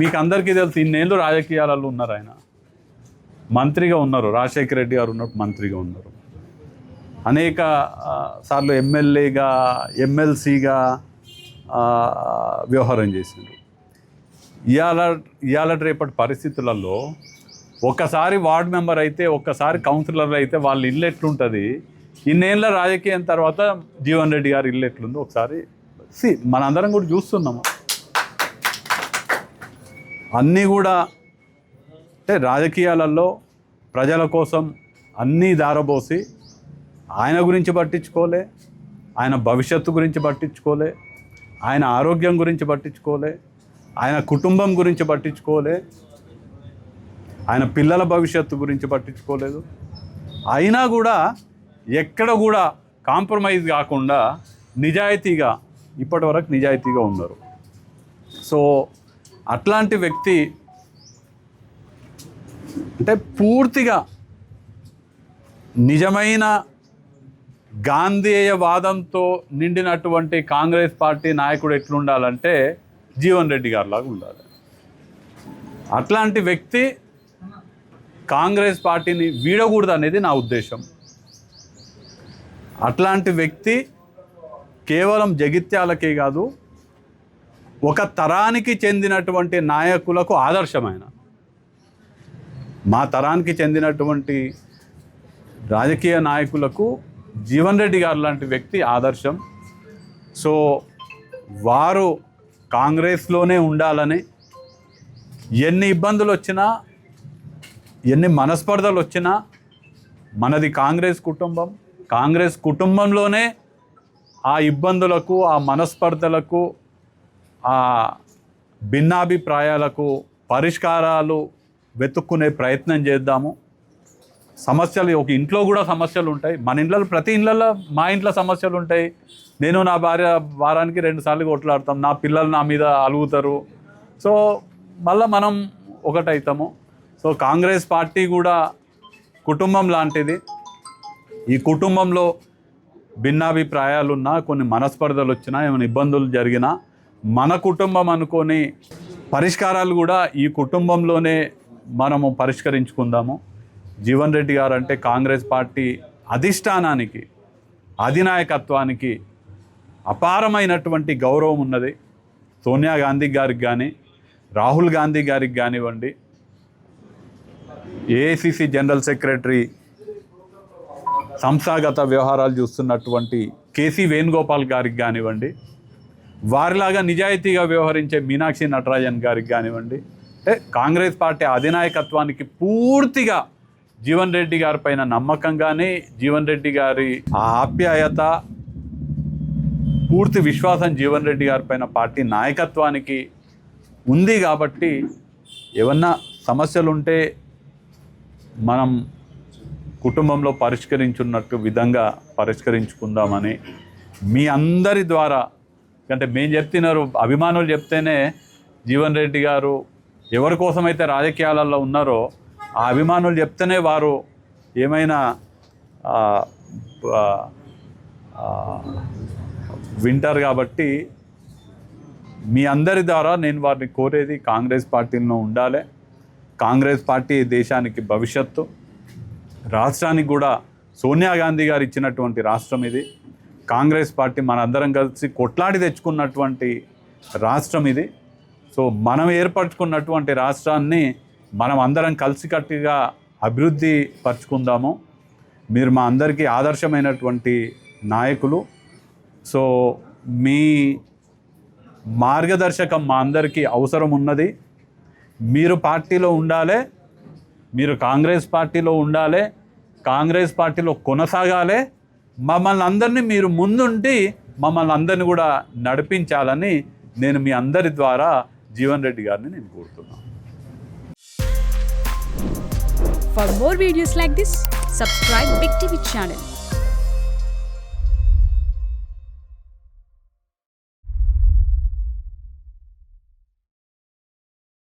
మీకు అందరికీ తెలుసు, ఇన్నేళ్ళు రాజకీయాలలో ఉన్నారు. ఆయన మంత్రిగా ఉన్నారు, రాజశేఖర రెడ్డి గారు ఉన్నప్పుడు మంత్రిగా ఉన్నారు, అనేక సార్లు ఎమ్మెల్యేగా ఎమ్మెల్సీగా వ్యవహారం చేసిండ్రు. ఇవాళ రేపటి పరిస్థితులలో ఒక్కసారి వార్డు మెంబర్ అయితే, ఒక్కసారి కౌన్సిలర్ అయితే వాళ్ళ ఇల్లు ఎట్లుంటుంది, ఇన్నేళ్ళ రాజకీయం తర్వాత జీవన్ రెడ్డి గారి ఇల్లు ఎట్లుందో ఒకసారి మనందరం కూడా చూస్తున్నాము. అన్నీ కూడా అంటే రాజకీయాలలో ప్రజల కోసం అన్నీ దారబోసి ఆయన గురించి పట్టించుకోలే, ఆయన భవిష్యత్తు గురించి పట్టించుకోలే, ఆయన ఆరోగ్యం గురించి పట్టించుకోలే, ఆయన కుటుంబం గురించి పట్టించుకోలే, ఆయన పిల్లల భవిష్యత్తు గురించి పట్టించుకోలేదు. అయినా కూడా ఎక్కడ కూడా కాంప్రమైజ్ కాకుండా నిజాయితీగా ఇప్పటి వరకు నిజాయితీగా ఉన్నారు. సో అట్లాంటి వ్యక్తి అంటే పూర్తిగా నిజమైన గాంధేయవాదంతో నిండినటువంటి కాంగ్రెస్ పార్టీ నాయకుడు ఎట్లుండాలంటే జీవన్ రెడ్డి గారిలాగా ఉండాలి. అట్లాంటి వ్యక్తి కాంగ్రెస్ పార్టీని వీడకూడదు అనేది నా ఉద్దేశం. అట్లాంటి వ్యక్తి కేవలం జగిత్యాలకే కాదు, ఒక తరానికి చెందినటువంటి నాయకులకు ఆదర్శమైన, మా తరానికి చెందినటువంటి రాజకీయ నాయకులకు జీవన్ రెడ్డి గారు లాంటి వ్యక్తి ఆదర్శం. సో వారు కాంగ్రెస్లోనే ఉండాలని, ఎన్ని ఇబ్బందులు వచ్చినా, ఎన్ని మనస్పర్ధలు వచ్చినా, మనది కాంగ్రెస్ కుటుంబం, కాంగ్రెస్ కుటుంబంలోనే ఆ ఇబ్బందులకు, ఆ మనస్పర్ధలకు, ఆ భిన్నాభిప్రాయాలకు పరిష్కారాలు వెతుక్కునే ప్రయత్నం చేద్దాము. సమస్యలు ఒక ఇంట్లో కూడా సమస్యలు ఉంటాయి, మన ఇంట్లో ప్రతి ఇంట్లో, మా ఇంట్లో సమస్యలు ఉంటాయి. నేను నా భార్య వారానికి 2 సార్లు కొట్లాడతాం, నా పిల్లలు నా మీద అలుగుతారు. సో మళ్ళీ మనం ఒకటవుతాము. సో కాంగ్రెస్ పార్టీ కూడా కుటుంబం లాంటిది. ఈ కుటుంబంలో భిన్నాభిప్రాయాలున్నా, కొన్ని మనస్పర్ధలు వచ్చినా, ఏమైనా ఇబ్బందులు జరిగినా మన కుటుంబం అనుకొని పరిష్కారాలు కూడా ఈ కుటుంబంలోనే మనము పరిష్కరించుకుందాము. జీవన్ రెడ్డి గారు అంటే కాంగ్రెస్ పార్టీ అధిష్టానానికి, అధినాయకత్వానికి అపారమైనటువంటి గౌరవం ఉన్నది. సోనియా గాంధీ గారికి కానీ, రాహుల్ గాంధీ గారికి కానివ్వండి, ఏఐసిసి జనరల్ సెక్రటరీ, సంస్థాగత వ్యవహారాలు చూస్తున్నటువంటి కేసీ వేణుగోపాల్ గారికి కానివ్వండి, వారిలాగా నిజాయితీగా వ్యవహరించే మీనాక్షి నటరాజన్ గారికి కానివ్వండి, అంటే కాంగ్రెస్ పార్టీ అధినాయకత్వానికి పూర్తిగా జీవన్ రెడ్డి గారి పైన నమ్మకం కానీ, జీవన్ రెడ్డి గారి ఆప్యాయత, పూర్తి విశ్వాసం జీవన్ రెడ్డి గారి పైన పార్టీ నాయకత్వానికి ఉంది. కాబట్టి ఏమన్నా సమస్యలు ఉంటే మనం కుటుంబంలో పరిష్కరించున్నట్టు విధంగా పరిష్కరించుకుందామని మీ అందరి ద్వారా, అంటే మేము చెప్తున్నారు, అభిమానులు చెప్తేనే జీవన్ రెడ్డి గారు ఎవరి కోసమైతే రాజకీయాలలో ఉన్నారో ఆ అభిమానులు చెప్తేనే వారు ఏమైనా వింటారు. కాబట్టి మీ అందరి ద్వారా నేను వారిని కోరేది కాంగ్రెస్ పార్టీలో ఉండాలి. కాంగ్రెస్ పార్టీ దేశానికి భవిష్యత్తు, రాష్ట్రానికి కూడా సోనియా గాంధీ గారు ఇచ్చినటువంటి రాష్ట్రం ఇది. కాంగ్రెస్ పార్టీ మనందరం కలిసి కొట్లాడి తెచ్చుకున్నటువంటి రాష్ట్రం ఇది. సో మనం ఏర్పరచుకున్నటువంటి రాష్ట్రాన్ని మనం అందరం కలిసికట్టుగా అభివృద్ధి పరుచుకుందాము. మీరు మా అందరికీ ఆదర్శమైనటువంటి నాయకులు. సో మీ మార్గదర్శకం మా అందరికీ అవసరం ఉన్నది. మీరు పార్టీలో ఉండాలి, మీరు కాంగ్రెస్ పార్టీలో ఉండాలి, కాంగ్రెస్ పార్టీలో కొనసాగాలి. మమ్మల్ని అందరినీ మీరు ముందుండి మమ్మల్ని అందరినీ కూడా నడిపించాలని నేను మీ అందరి ద్వారా జీవన్ రెడ్డి గారిని నేను కోరుతున్నాను. For more videos like this, subscribe Big TV channel.